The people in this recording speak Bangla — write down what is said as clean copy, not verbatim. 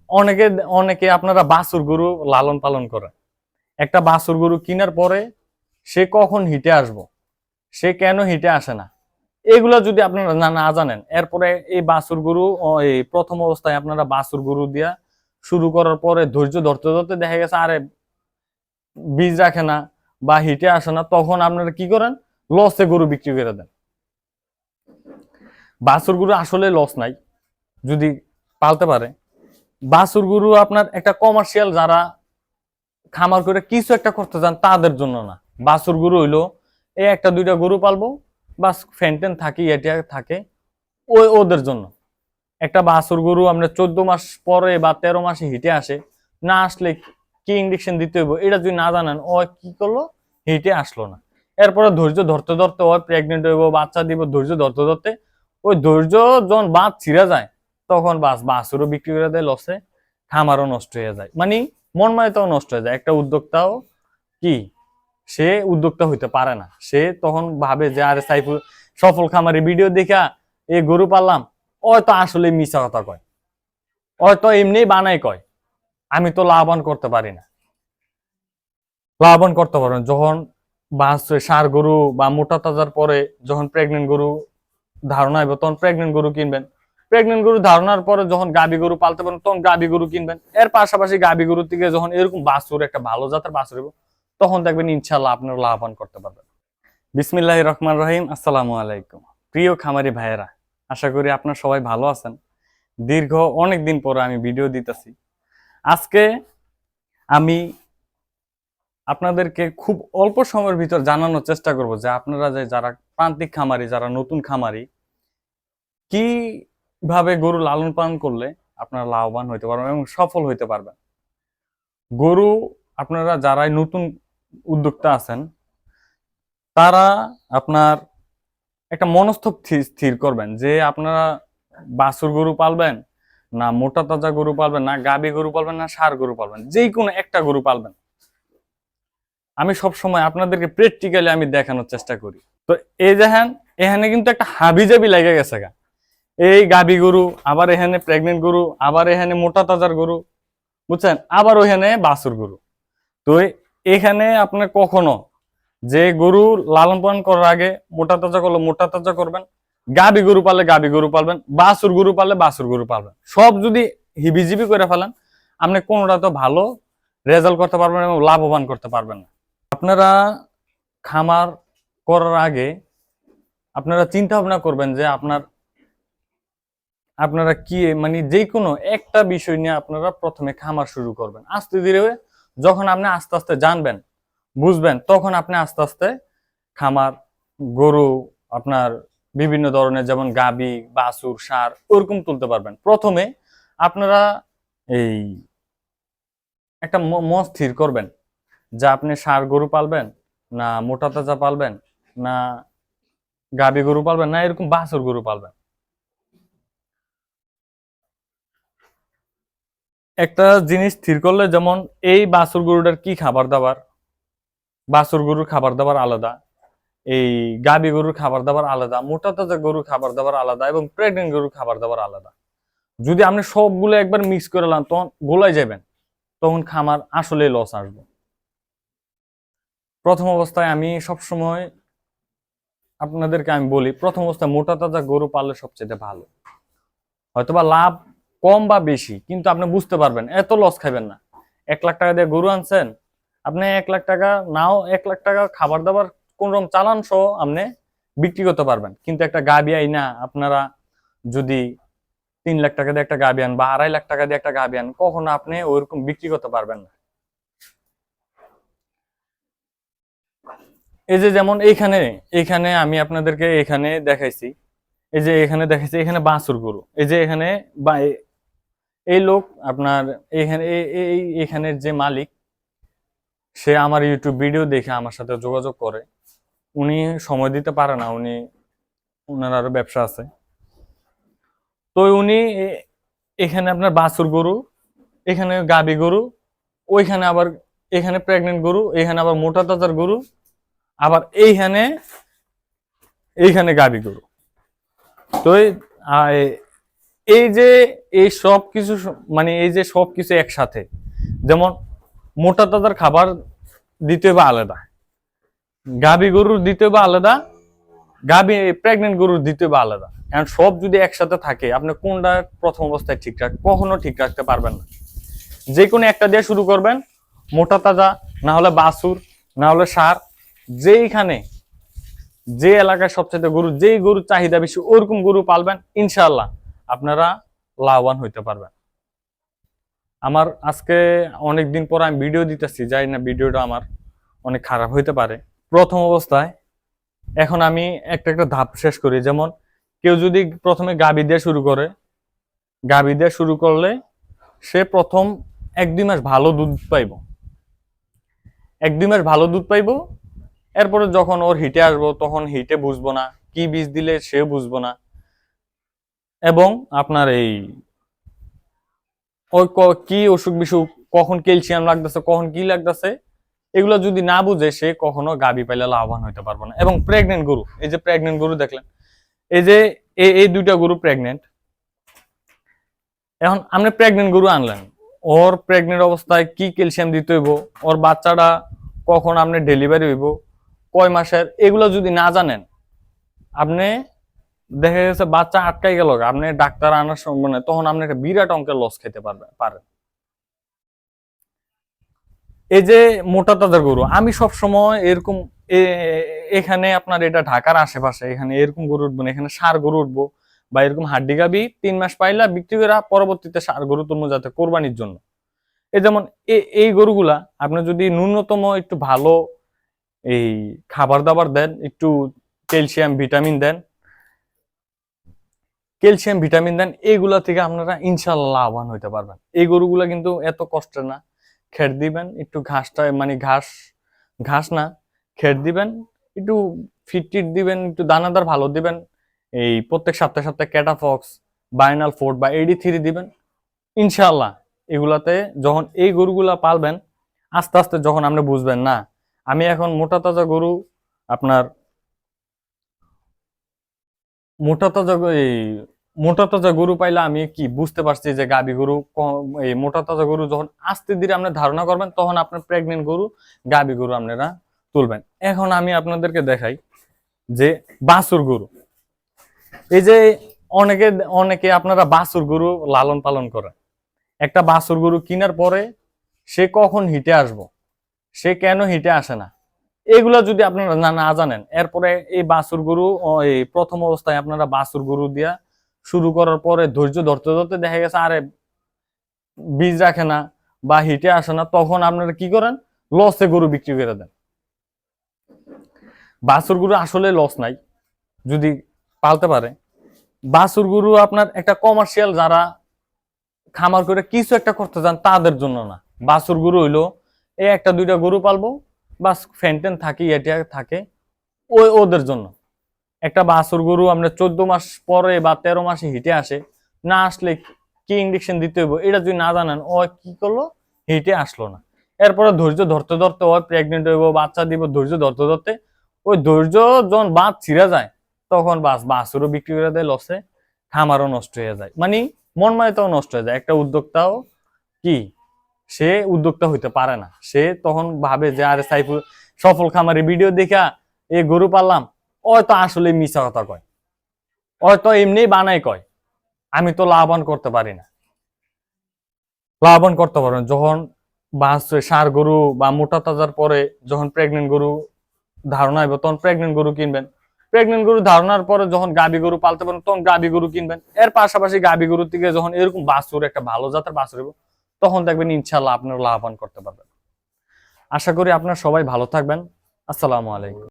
অনেকে অনেকে আপনারা বাছুর গরু লালন পালন করেন। একটা বাছুর গরু কেনার পরে সে কখন হিটে আসবো, সে কেন হিটে আসে না, এগুলা যদি আপনারা না জানেন, এরপরে এই বাছুর গরু এই প্রথম অবস্থায় আপনারা বাছুর গরু দিয়া শুরু করার পরে ধৈর্য ধরতে ধরতে দেখা গেছে আরে বীজ রাখে না বা হিটে আসে না, তখন আপনারা কি করেন, লসে গরু বিক্রি করে দেন। বাছুর গরু আসলে লস নাই যদি পালতে পারে। বাছুর গরু আপনার একটা কমার্শিয়াল যারা খামার করে কিছু একটা করতে চান তাদের জন্য না। বাছুর গরু হইলো এই একটা দুইটা গরু পালবো, বাস ফেন্টেন থাকি এটা থাকে, ওই ওদের জন্য। একটা বাছুর গরু আমরা 14 মাস পরে বা 13 মাসে হিটে আসে, না আসলে কি ইঞ্জেকশন দিতে হইব এটা যদি না জানেন, ও কি করলো, হিটে আসলো না, এরপরে ধৈর্য ধরতে ধরতে ও প্রেগনেন্ট হইব, বাচ্চা দিব, ধৈর্য ধরতে ধরতে ওই ধৈর্য যখন বাদ ছিঁড়া যায় তখন বাছুরও বিক্রি করে দেয় লসে, খামারও নষ্ট হয়ে যায়, মানে মন মায়াটাও নষ্ট হয়ে যায়। একটা উদ্যোক্তাও কি, সে উদ্যোক্তা হইতে পারে না, সে তখন ভাবে যে আরে সাইফুল সফল খামারি ভিডিও দেখা এই গরু পাললাম, হয়তো আসলে মিছা কথা কয়, হয়তো এমনি বানাই কয়, আমি তো লাভবান করতে পারি না। লাভবান করতে পারবেন যখন ষাঁড় গরু বা মোটা তাজার পরে যখন প্রেগনেন্ট গরু ধারণা হইব তখন প্রেগনেন্ট গরু কিনবেন। প্রেগনেন্ট গরু ধারণার পরে যখন গাবি গরু পালতে পারেন তখন গাবি গরু কিনবেন। এর পাশাপাশি গাবি গরু থেকে যখন এরকম বাছুর একটা ভালো জাতের বাছুর হইব তখন দেখবেন ইনশাল্লাহ আপনারা লাভবান করতে পারবেন। বিসমিল্লাহির রহমান রহিম। আসসালামু আলাইকুম প্রিয় খামারি ভাইয়েরা, আশা করি আপনারা সবাই ভালো আছেন। দীর্ঘ অনেক দিন পরে আমি ভিডিও দিতেছি। আজকে আমি আপনাদেরকে খুব অল্প সময়ের ভিতর জানানোর চেষ্টা করব যে আপনারা যে যারা প্রান্তিক খামারি, যারা নতুন খামারি, কিভাবে গরু লালন পালন করলে আপনারা লাভবান হইতে পারবেন এবং সফল হইতে পারবেন। গরু আপনারা যারাই নতুন উদ্যোক্তা আছেন তারা আপনার একটা মনস্থির স্থির করবেন যে আপনারা বাছুর গরু পালবেন না মোটা তাজা গরু পালবেন, না গাবি গরু পালবেন, না ষাঁড় গরু পালবেন, যে কোনো একটা গরু পালবেন। আমি সব সময় আপনাদেরকে প্র্যাকটিক্যালি আমি দেখানোর চেষ্টা করি। তো এই দেখেন এখানে কিন্তু একটা হাবিজাবি লেগে গেছে গা, এই গাবি গরু, আবার এখানে প্রেগনেন্ট গরু, আবার এখানে মোটা তাজার গরু, বুঝছেন, আবার ওইখানে বাছুর গরু। তো এখানে আপনার কখনো যে গরু লালন পালন করার আগে মোটা তাজা করলে মোটা তাজা করবেন, গাবি গরু পালে গাবি গরু পালবেন, বাছুর গরু পালে বাছুর গরু পালবেন। সব যদি হিবিজিবি করে ফেলেন আপনি কোনোটা তো ভালো রেজাল্ট করতে পারবেন এবং লাভবান করতে পারবেন না। আপনারা খামার করার আগে আপনারা চিন্তা ভাবনা করবেন যে আপনারা কি, মানে যে কোনো একটা বিষয় নিয়ে আপনারা প্রথমে খামার শুরু করবেন। আস্তে ধীরে যখন আপনি আস্তে আস্তে জানবেন বুঝবেন তখন আপনি আস্তে আস্তে খামার গরু আপনার বিভিন্ন ধরনের যেমন গাবি, বাছুর, ষাঁড় ওরকম তুলতে পারবেন। প্রথমে আপনারা এই একটা মন স্থির করবেন যে আপনি ষাঁড় গরু পালবেন না মোটা তাজা পালবেন, না গাবি গরু পালবেন, না এরকম বাছুর গরু পালবেন। একটা জিনিস স্থির করলে, যেমন এই বাছুর গরুটার কি খাবার দাবার, বাছুর গরুর খাবার দাবার আলাদা, এই গাবি গরুর খাবার দাবার আলাদা, মোটা তাজা গরুর খাবার দাবার আলাদা এবং প্রেগনেন্ট গরুর খাবার দাবার আলাদা। যদি আপনি সবগুলো একবার মিক্স করে নেন তখন গোলাই যাবেন, তখন খামার আসলে লস আসবে। প্রথম অবস্থায় আমি সবসময় আপনাদেরকে আমি বলি, প্রথম অবস্থায় মোটা তাজা গরু পাললে সবচেয়ে ভালো। হয়তোবা লাভ কম বা বেশি, কিন্তু আপনি বুঝতে পারবেন, এত লস খাবেন না। 1 লাখ টাকা দিয়ে গরু আনছেন, আপনি 1 লাখ টাকা নাও, 1 লাখ টাকা খাবার দাবার কোন রকম চালান সহ আপনি বিক্রি করতে পারবেন। কিন্তু একটা গাবি আইনা আপনারা যদি 3 লাখ টাকা দিয়ে একটা গাবি আন বা 2.5 লাখ টাকা দিয়ে একটা গাবি আন, কখনো আপনি ওইরকম বিক্রি করতে পারবেন না। এই যে যেমন এইখানে এখানে আমি আপনাদেরকে এখানে দেখাইছি, এই যে এখানে দেখাইছি, এখানে বাছুর গরু, এই যে এখানে এই লোক আপনার এখানে এখানের যে মালিক, সে আমার ইউটিউব ভিডিও দেখে আমার সাথে যোগাযোগ করে। উনি সময় দিতে পারে না, উনার আরো ব্যবসা আছে। তো উনি এখানে আপনার বাছুর গরু, এখানে গাবি গরু, ওইখানে আবার এখানে প্রেগনেন্ট গরু, এখানে আবার মোটা তাজার গরু, আবার এইখানে গাবি গরু। তো এই যে এই সব কিছু মানে এই যে সব কিছু একসাথে, যেমন মোটা তাজার খাবার দিতে হবে আলাদা, গাভী গরুর দিতে হবে আলাদা, গাভী প্রেগনেন্ট গরুর দিতে হবে আলাদা। এখন সব যদি একসাথে থাকে, আপনি কোনটা প্রথম অবস্থায় ঠিক কখনো ঠিক রাখতে পারবেন না। যে কোনো একটা দিয়ে শুরু করবেন, মোটা তাজা না হলে বাছুর না হলে ষাঁড়, যেইখানে যে এলাকায় সবচেয়ে গরু, যেই গরুর চাহিদা বেশি ওরকম গরু পালবেন, ইনশাআল্লাহ আপনারা লাভবান হইতে পারবেন। আমার আজকে অনেকদিন পর আমি ভিডিও দিতেছি, জানি না ভিডিওটা আমার অনেক খারাপ হইতে পারে। প্রথম অবস্থায় এখন আমি একটা একটা ধাপ শেষ করি। যেমন কেউ যদি প্রথমে গাভী দিয়ে শুরু করে, গাভী দিয়ে শুরু করলে সে প্রথম 1-2 মাস ভালো দুধ পাইব, 1-2 মাস ভালো দুধ পাইব। এরপরে যখন ওর হিটে আসবো, তখন হিটে বুঝবো না, কি বীজ দিলে সে বুঝবো না, এবং আপনার এই ওই কি অসুখ বিসুখ, কখন ক্যালসিয়াম লাগতেছে, কখন কি লাগতেছে, এগুলো যদি না বুঝে সে কখনো গাভী পাইলে লাভবান হইতে পারবে না। এবং প্রেগনেন্ট গরু, এই যে প্রেগনেন্ট গরু দেখলেন, এই যে এই দুইটা গরু প্রেগনেন্ট। এখন আপনি প্রেগনেন্ট গরু আনলেন, ওর প্রেগনেন্ট অবস্থায় কি ক্যালসিয়াম দিতে হইব, ওর বাচ্চাটা কখন আপনি ডেলিভারি হইব, কয় মাসের, এগুলো যদি না জানেন, আপনি দেখা গেছে বাচ্চা আটকাই গেল, আপনি ডাক্তার আনার সম্ভব নয়, তখন আপনি একটা বিরাট অঙ্কের লস খেতে পারেন। এই যে মোটা তাজার গরু, আমি সব সময় এরকম এখানে আপনার এটা ঢাকার আশেপাশে এখানে এরকম গরু উঠবো না, এখানে ষাঁড় গরু উঠবো, বা এরকম হাড্ডি গাভী 3 মাস পাইলা বিক্রি করে পরবর্তীতে ষাঁড় গরু তুলবো যাতে কোরবানির জন্য। এই যেমন এই গরুগুলা আপনি যদি ন্যূনতম একটু ভালো এই খাবার দাবার দেন, একটু ক্যালসিয়াম ভিটামিন দেন, এইগুলা থেকে আপনারা ইনশাল্লাহ লাভবান হইতে পারবেন। এই গরুগুলা কিন্তু এত কষ্টের না। খেট দিবেন একটু, ঘাসটা মানে ঘাস না, খেট দিবেন একটু, ফিট দিবেন একটু, দানাদার ভালো দিবেন, এই প্রত্যেক সপ্তাহে সপ্তাহে ক্যাটাফক্স, বাইনাল ফোর্ট বা AD3 দিবেন। ইনশাআল্লাহ এগুলাতে যখন এই গরুগুলা পালবেন, আস্তে আস্তে যখন আপনি বুঝবেন না আমি এখন মোটা তাজা গরু, আপনার মোটা তাজা গরু পাইলে আমি কি বুঝতে পারছি যে গাভী গরু, এই মোটা তাজা গরু যখন আস্তে ধীরে আপনি ধারণা করবেন, তখন আপনার প্রেগনেন্ট গরু, গাভী গরু আপনারা তুলবেন। এখন আমি আপনাদেরকে দেখাই যে বাছুর গরু, এই যে অনেকে অনেকে আপনারা বাছুর গরু লালন পালন করেন, একটা বাছুর গরু কেনার পরে সে কখন হিটে আসবো, সে কেন হিটে আসে না, এগুলা যদি আপনারা না জানেন, এরপরে এই বাছুর গরু, এই প্রথম অবস্থায় আপনারা বাছুর গরু দিয়া শুরু করার পরে ধৈর্য ধরতে ধরতে দেখা গেছে আরে বীজ রাখে না বা হিটে আসে না, তখন আপনারা কি করেন, লসে গরু বিক্রি করে দেন। বাছুর গরু আসলে লস নাই যদি পালতে পারে। বাছুর গরু আপনার একটা কমার্শিয়াল, যারা খামার করে কিছু একটা করতে চান তাদের জন্য না। বাছুর গরু হইলো এই একটা দুইটা গরু পালবো, বাস ফেনটেন থাকি এটা থাকে, ওদের জন্য। একটা বাছুর গরু আমরা 14 মাস পরে বা 13 মাসে হিটে আসে, না আসলে কি ইঞ্জেকশন দিতে হইব এটা যদি না জানেন, ও কি করলো, হিটে আসলো না, এরপরে ধৈর্য ধরতে ধরতে ও প্রেগনেন্ট হইব, বাচ্চা দিব, ধৈর্য ধরতে ধরতে ওই ধৈর্য যখন বাদ ছিঁড়া যায়, তখন বাছুরও বিক্রি করে দেয় লসে, খামারও নষ্ট হয়ে যায়, মানে মন মায়াটাও নষ্ট হয়ে যায়। একটা উদ্যোক্তাও কি, সে উদ্যোক্তা হইতে পারে না, সে তখন ভাবে যে আরে সাইফুল সফল খামারি ভিডিও দেখা এই গরু পাললাম, হয়তো আসলে মিছা কথা কয়, হয়তো এমনি বানাই কয়, আমি তো লাভবান করতে পারি না। লাভবান করতে পারবেন যখন ষাঁড় গরু বা মোটা তাজার পরে যখন প্রেগনেন্ট গরু ধারণা হইব, তখন প্রেগনেন্ট গরু কিনবেন। প্রেগনেন্ট গরু ধারণার পরে যখন গাভী গরু পালতে পারেন, তখন গাভী গরু কিনবেন। এর পাশাপাশি গাভী গরু থেকে যখন এরকম বাছুর, একটা ভালো জাতের বাছুর হইব, তখন দেখবেন ইনশাল্লাহ আপনারা লাভবান করতে পারবেন। আশা করি আপনারা সবাই ভালো থাকবেন। আসসালামু আলাইকুম।